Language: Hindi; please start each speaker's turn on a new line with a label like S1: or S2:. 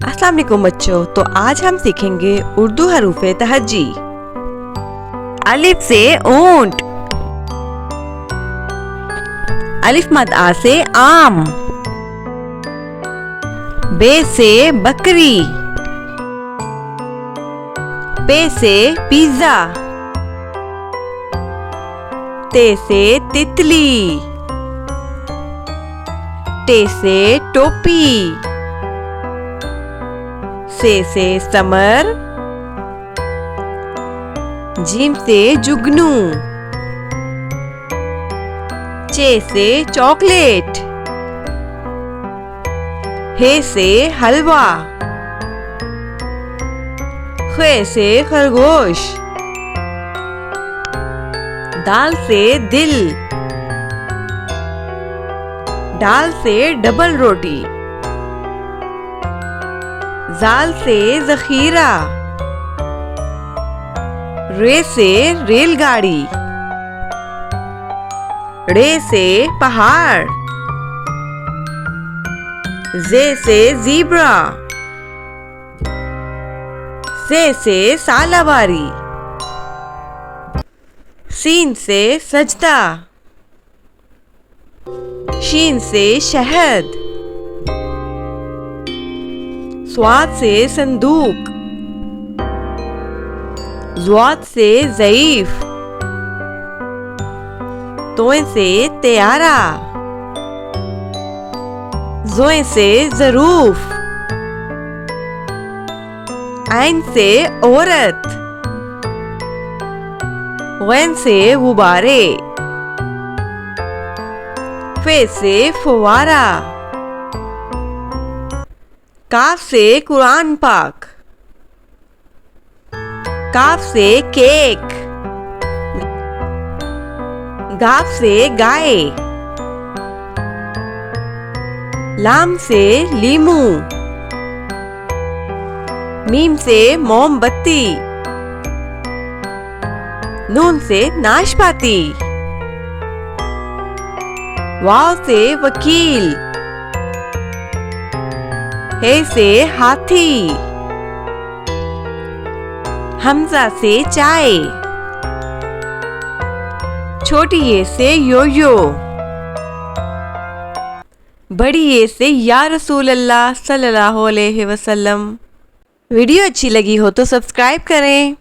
S1: अस्सलाम वालेकुम बच्चों। तो आज हम सीखेंगे उर्दू हरूफ तहज्जी। अलिफ से ऊंट, अलिफ मद आ से आम, बे से बकरी, पे से पिज्जा, ते से तितली, टे से टोपी, से समर, जीम से जुगनू, चे से चॉकलेट, हे से हलवा, खे से खरगोश, दाल से दिल, डाल से डबल रोटी, जाल से जखीरा, रे से रेलगाड़ी, रे से पहाड़, जे से ज़ीब्रा, से सालाबारी, सीन से सजदा, शीन से शहद, स्वाद से संदूक, ज़्वाद से ज़ईफ, तोए से त्यारा, ज़ोए से ज़रूफ, ऐन से औरत, गैन से गुब्बारे, फे से फुवारा, काफ से कुरान पाक, काफ से केक, गाफ से गाय, लाम से लीमू, मीम से मोमबत्ती, नून से नाशपाती, वाव से वकील, हे से हाथी, हमजा से चाय, छोटी ये से योयो, बड़ी ये से या रसूल अल्लाह सल्लल्लाहु अलैहि वसल्लम। वीडियो अच्छी लगी हो तो सब्सक्राइब करें।